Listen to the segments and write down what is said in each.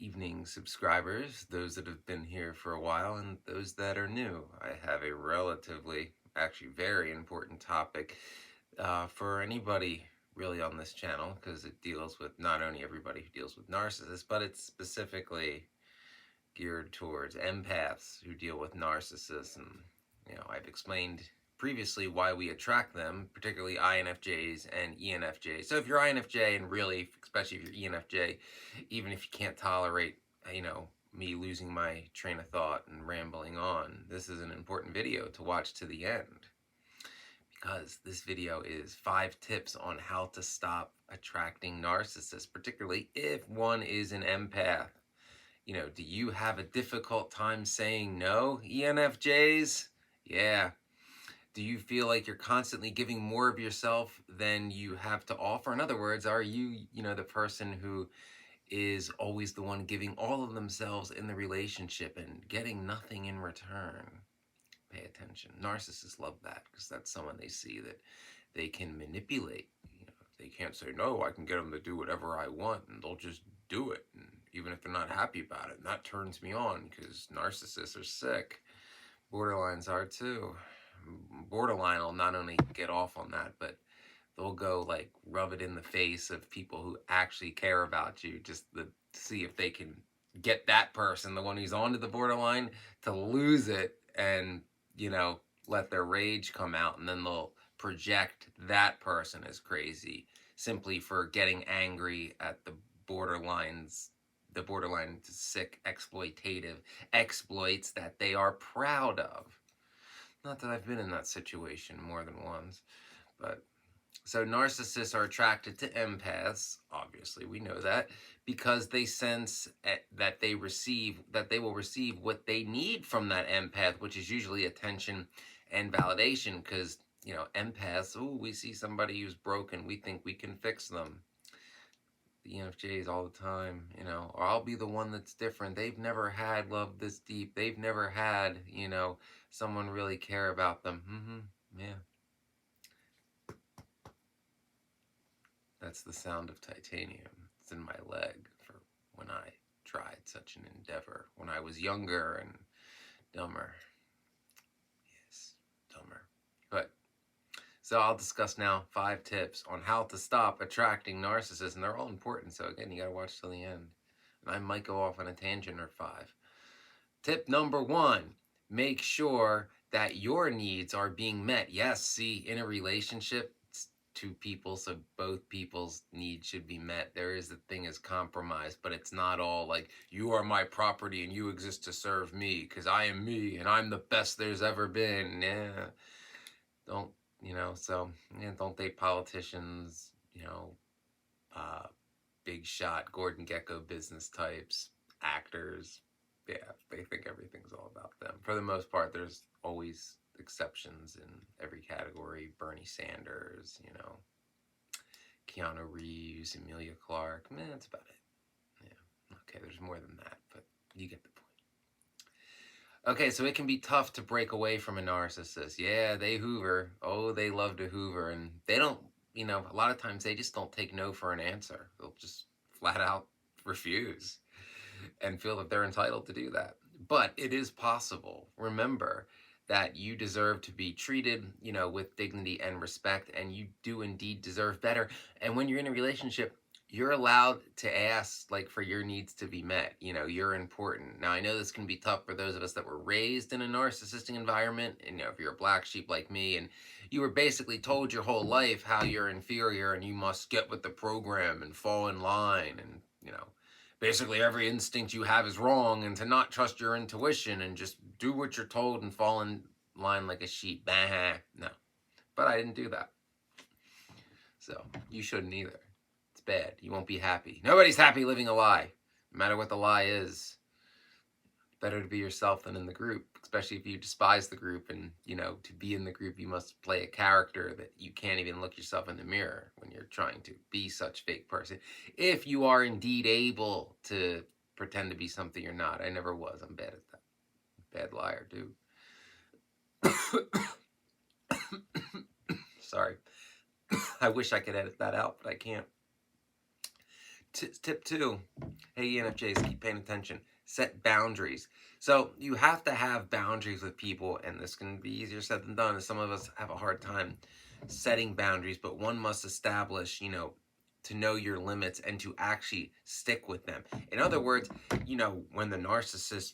evening, subscribers, those that have been here for a while and those that are new. I have a relatively, actually very important topic for anybody really on this channel, because it deals with not only everybody who deals with narcissists, but it's specifically geared towards empaths who deal with narcissists. And I've explained previously why we attract them, particularly INFJs and ENFJs. So if you're INFJ, and really, especially if you're ENFJ, even if you can't tolerate, me losing my train of thought and rambling on, this is an important video to watch to the end, because this video is 5 tips on how to stop attracting narcissists, particularly if one is an empath. Do you have a difficult time saying no, ENFJs? Yeah. Do you feel like you're constantly giving more of yourself than you have to offer? In other words, are you, the person who is always the one giving all of themselves in the relationship and getting nothing in return? Pay attention. Narcissists love that, because that's someone they see that they can manipulate. If they can't say no, I can get them to do whatever I want, and they'll just do it. And even if they're not happy about it, and that turns me on, because narcissists are sick. Borderlines are too. Borderline will not only get off on that, but they'll go like rub it in the face of people who actually care about you, just to see if they can get that person, the one who's onto the borderline, to lose it and let their rage come out, and then they'll project that person as crazy simply for getting angry at the borderline sick exploitative exploits that they are proud of. Not that I've been in that situation more than once, but so narcissists are attracted to empaths, obviously we know that, because they sense that they will receive what they need from that empath, which is usually attention and validation. Because empaths, we see somebody who's broken, we think we can fix them. The ENFJs all the time, or I'll be the one that's different. They've never had love this deep. They've never had, someone really care about them. Yeah. That's the sound of titanium. It's in my leg for when I tried such an endeavor when I was younger and dumber. Yes, dumber. But so I'll discuss now 5 tips on how to stop attracting narcissists, and they're all important. So again, you gotta watch till the end. And I might go off on a tangent or 5. Tip number 1, make sure that your needs are being met. Yes, see, in a relationship, it's 2 people, so both people's needs should be met. There is a thing as compromise, but it's not all like, you are my property and you exist to serve me because I am me and I'm the best there's ever been. Yeah. Don't, don't date politicians, big shot, Gordon Gekko business types, actors. Yeah, they think everything's all about them. For the most part, there's always exceptions in every category. Bernie Sanders, Keanu Reeves, Emilia Clarke. That's about it. Yeah, okay, there's more than that, but you get the point. Okay, so it can be tough to break away from a narcissist. Yeah, they hoover. Oh, they love to hoover, and they don't, a lot of times they just don't take no for an answer. They'll just flat out refuse and feel that they're entitled to do that. But it is possible. Remember that you deserve to be treated, with dignity and respect, and you do indeed deserve better. And when you're in a relationship, you're allowed to ask, like, for your needs to be met. You're important. Now, I know this can be tough for those of us that were raised in a narcissistic environment, and if you're a black sheep like me, and you were basically told your whole life how you're inferior and you must get with the program and fall in line, and basically every instinct you have is wrong, and to not trust your intuition and just do what you're told and fall in line like a sheep. No. But I didn't do that. So you shouldn't either. It's bad. You won't be happy. Nobody's happy living a lie, no matter what the lie is. Better to be yourself than in the group, especially if you despise the group. And, to be in the group, you must play a character that you can't even look yourself in the mirror when you're trying to be such fake person. If you are indeed able to pretend to be something you're not. I never was. I'm bad at that. Bad liar, dude. Sorry. I wish I could edit that out, but I can't. Tip two, hey ENFJs, keep paying attention. Set boundaries. So you have to have boundaries with people, and this can be easier said than done. Some of us have a hard time setting boundaries, but one must establish, to know your limits and to actually stick with them. In other words, when the narcissist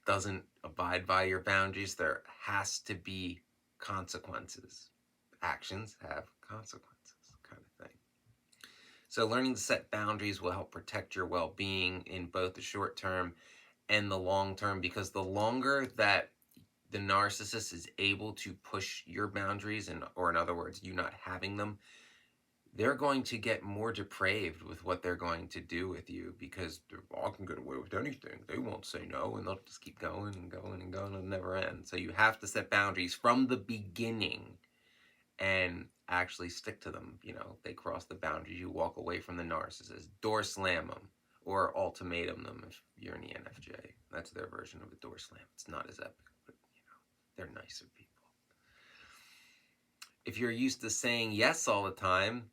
doesn't abide by your boundaries, there has to be consequences. Actions have consequences, kind of thing. So learning to set boundaries will help protect your well-being in both the short term and the long term, because the longer that the narcissist is able to push your boundaries, or in other words, you not having them, they're going to get more depraved with what they're going to do with you, because I can get away with anything. They won't say no, and they'll just keep going and going and going and never end. So you have to set boundaries from the beginning and actually stick to them. They cross the boundaries, you walk away from the narcissist, door slam them, or ultimatum them if you're an ENFJ. That's their version of a door slam. It's not as epic, but they're nicer people. If you're used to saying yes all the time,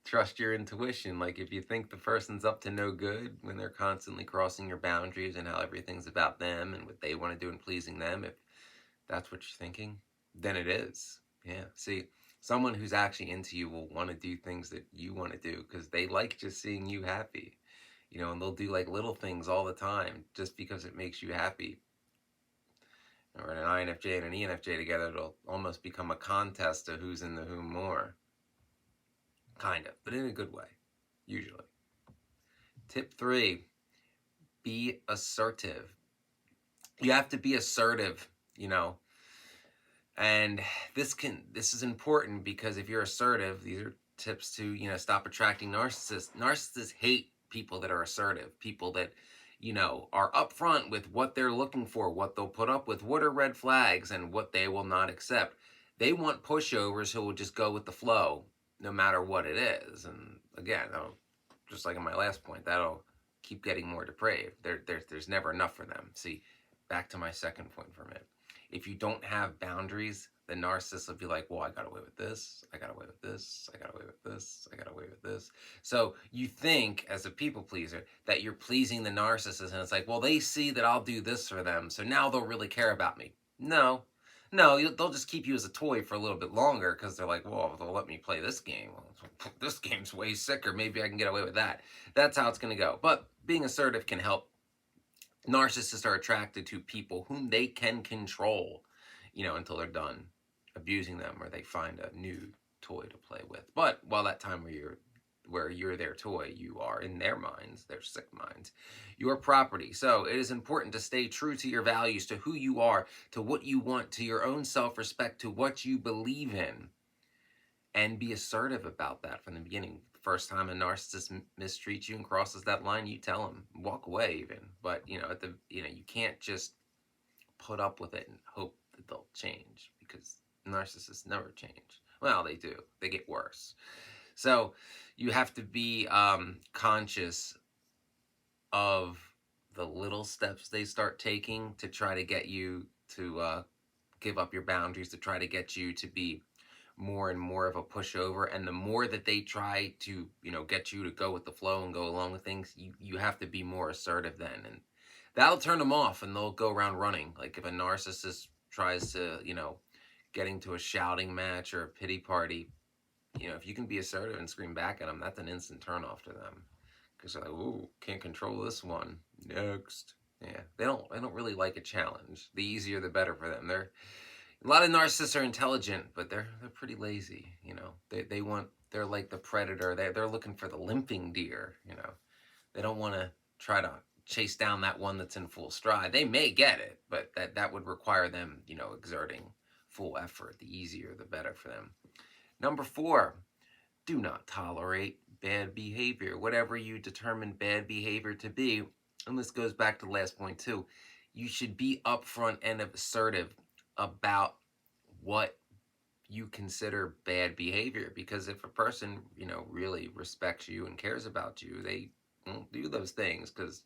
trust your intuition. Like if you think the person's up to no good when they're constantly crossing your boundaries and how everything's about them and what they want to do and pleasing them, if that's what you're thinking, then it is. Yeah. See, someone who's actually into you will want to do things that you want to do because they like just seeing you happy, and they'll do like little things all the time just because it makes you happy. Or an INFJ and an ENFJ together, it'll almost become a contest of who's in the whom more. Kind of, but in a good way, usually. Tip 3, be assertive. You have to be assertive, and this is important because if you're assertive, these are tips to, stop attracting narcissists. Narcissists hate people that are assertive, people that, are upfront with what they're looking for, what they'll put up with, what are red flags, and what they will not accept. They want pushovers who will just go with the flow, no matter what it is. And again, just like in my last point, that'll keep getting more depraved. There's never enough for them. See, back to my second point for a minute. If you don't have boundaries, the narcissist will be like, well, I got away with this, I got away with this, I got away with this, I got away with this. So you think, as a people pleaser, that you're pleasing the narcissist, and it's like, well, they see that I'll do this for them, so now they'll really care about me. No, they'll just keep you as a toy for a little bit longer because they're like, well, they'll let me play this game. Well, this game's way sicker. Maybe I can get away with that. That's how it's going to go. But being assertive can help. Narcissists are attracted to people whom they can control, until they're done abusing them or they find a new toy to play with. But while that time where you're their toy, you are, in their minds, their sick minds, your property. So it is important to stay true to your values, to who you are, to what you want, to your own self-respect, to what you believe in, and be assertive about that from the beginning. First time a narcissist mistreats you and crosses that line, you tell them, walk away even. But you can't just put up with it and hope that they'll change, because narcissists never change. Well, they do. They get worse. So you have to be conscious of the little steps they start taking to try to get you to give up your boundaries, to try to get you to be more and more of a pushover. And the more that they try to, get you to go with the flow and go along with things, you have to be more assertive then. And that'll turn them off and they'll go around running. Like if a narcissist tries to, get into a shouting match or a pity party, if you can be assertive and scream back at them, that's an instant turn off to them. Because they're like, ooh, can't control this one. Next. Yeah, they don't really like a challenge. The easier the better for them. A lot of narcissists are intelligent, but they're pretty lazy. They're like the predator. They're looking for the limping deer. They don't want to try to chase down that one that's in full stride. They may get it, but that would require them, exerting full effort. The easier, the better for them. Number 4, do not tolerate bad behavior. Whatever you determine bad behavior to be, and this goes back to the last point too, you should be upfront and assertive about what you consider bad behavior. Because if a person, really respects you and cares about you, they won't do those things because,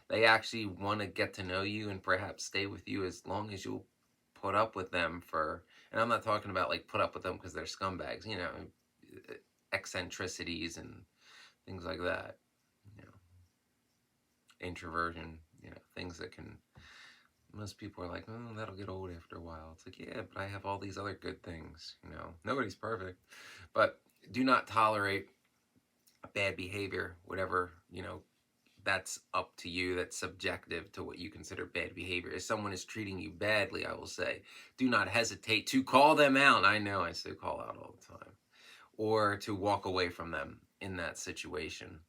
they actually want to get to know you and perhaps stay with you as long as you'll put up with them for, and I'm not talking about like put up with them because they're scumbags, eccentricities and things like that. You know, introversion, things that can, most people are like, oh, that'll get old after a while. It's like, yeah, but I have all these other good things. Nobody's perfect. But do not tolerate bad behavior, whatever, that's up to you. That's subjective to what you consider bad behavior. If someone is treating you badly, I will say, do not hesitate to call them out. I know I say call out all the time. Or to walk away from them in that situation.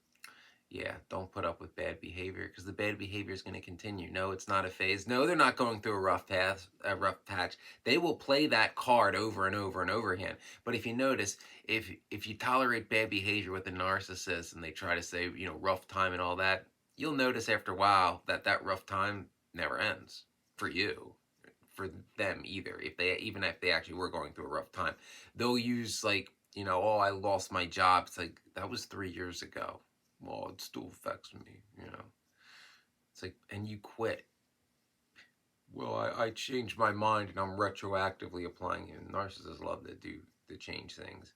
Yeah, don't put up with bad behavior, because the bad behavior is going to continue. No, it's not a phase. No, they're not going through a rough patch. They will play that card over and over and over again. But if you notice, if you tolerate bad behavior with a narcissist and they try to say, rough time and all that, you'll notice after a while that that rough time never ends for you, for them either. Even if they actually were going through a rough time, they'll use like, oh, I lost my job. It's like, that was 3 years ago. Well, it still affects me. It's like, and you quit. Well, I changed my mind and I'm retroactively applying it. Narcissists love to change things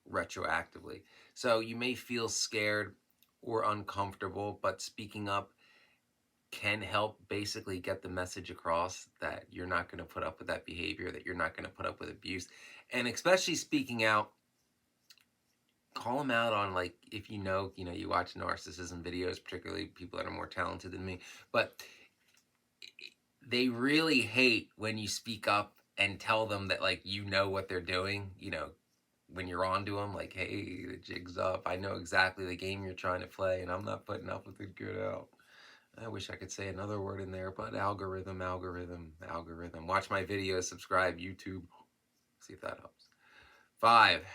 retroactively. So you may feel scared or uncomfortable, but speaking up can help basically get the message across that you're not going to put up with that behavior, that you're not going to put up with abuse. And especially speaking out, call them out on, like, if you watch narcissism videos, particularly people that are more talented than me, but they really hate when you speak up and tell them that, like, what they're doing, when you're on to them, like, hey, the jig's up. I know exactly the game you're trying to play, and I'm not putting up with it. Get out. I wish I could say another word in there, but algorithm. Watch my videos, subscribe, YouTube. See if that helps. 5.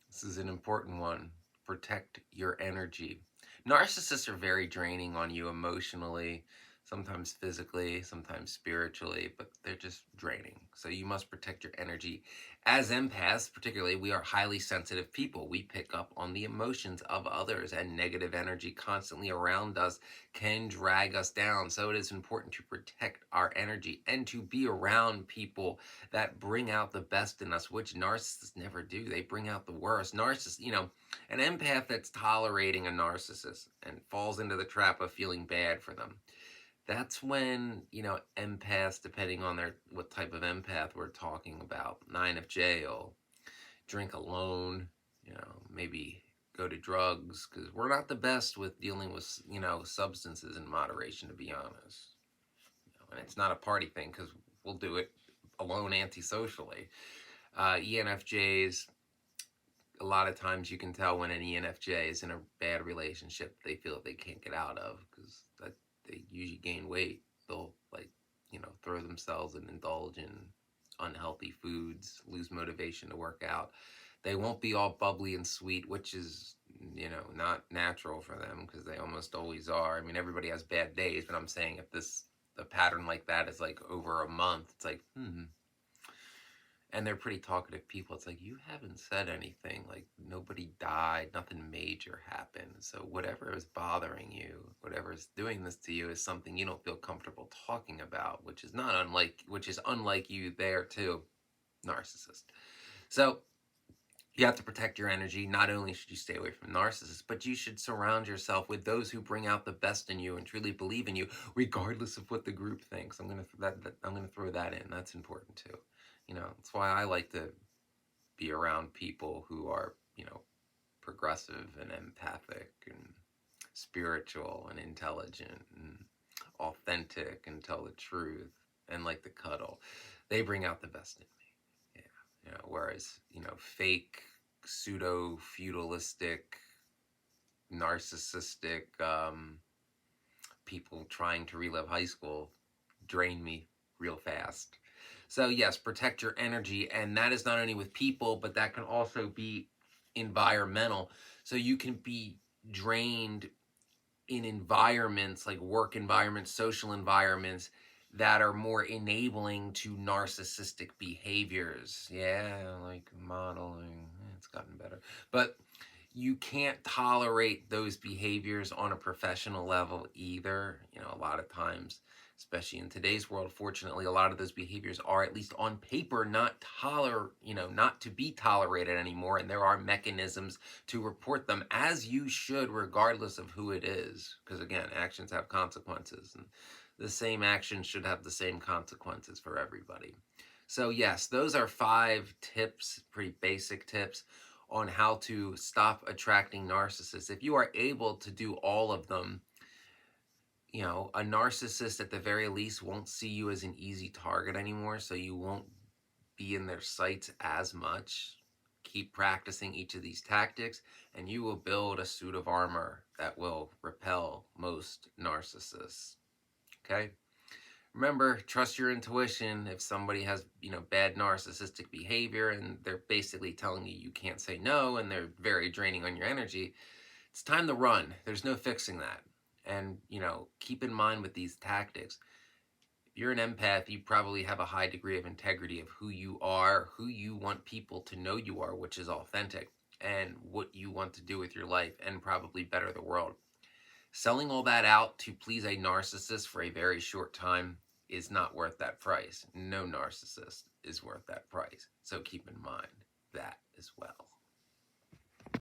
This is an important one. Protect your energy. Narcissists are very draining on you emotionally, sometimes physically, sometimes spiritually, but they're just draining. So you must protect your energy. As empaths, particularly, we are highly sensitive people. We pick up on the emotions of others, and negative energy constantly around us can drag us down. So it is important to protect our energy and to be around people that bring out the best in us, which narcissists never do. They bring out the worst. An empath that's tolerating a narcissist and falls into the trap of feeling bad for them. That's when, empaths, depending on what type of empath we're talking about, INFJ will drink alone, maybe go to drugs, because we're not the best with dealing with, substances in moderation, to be honest. And it's not a party thing, because we'll do it alone antisocially. ENFJs, a lot of times you can tell when an ENFJ is in a bad relationship they feel that they can't get out of, because they usually gain weight. They'll, throw themselves and indulge in unhealthy foods, lose motivation to work out. They won't be all bubbly and sweet, which is, not natural for them, because they almost always are. I mean, everybody has bad days, but I'm saying if a pattern like that is like over a month, it's like, and they're pretty talkative people. It's like, you haven't said anything. Like, nobody died. Nothing major happened. So whatever is bothering you, whatever is doing this to you, is something you don't feel comfortable talking about, which is unlike you there too, narcissist. So you have to protect your energy. Not only should you stay away from narcissists, but you should surround yourself with those who bring out the best in you and truly believe in you, regardless of what the group thinks. I'm gonna throw that in. That's important too. That's why I like to be around people who are, progressive and empathic and spiritual and intelligent and authentic and tell the truth and like to cuddle. They bring out the best in me. Yeah. Whereas, fake, pseudo feudalistic, narcissistic people trying to relive high school drain me real fast. So yes, protect your energy, and that is not only with people, but that can also be environmental. So you can be drained in environments like work environments, social environments that are more enabling to narcissistic behaviors. Yeah, like modeling, it's gotten better. But you can't tolerate those behaviors on a professional level either, a lot of times. especially in today's world. Fortunately, a lot of those behaviors are, at least on paper, not not to be tolerated anymore, and there are mechanisms to report them, as you should, regardless of who it is, because again, actions have consequences, and the same action should have the same consequences for everybody. So yes, those are 5 tips, pretty basic tips, on how to stop attracting narcissists. If you are able to do all of them, a narcissist at the very least won't see you as an easy target anymore, so you won't be in their sights as much. Keep practicing each of these tactics, and you will build a suit of armor that will repel most narcissists. Okay? Remember, trust your intuition. If somebody has, bad narcissistic behavior and they're basically telling you can't say no and they're very draining on your energy, it's time to run. There's no fixing that. And, keep in mind with these tactics, if you're an empath, you probably have a high degree of integrity of who you are, who you want people to know you are, which is authentic, and what you want to do with your life and probably better the world. Selling all that out to please a narcissist for a very short time is not worth that price. No narcissist is worth that price. So keep in mind that as well.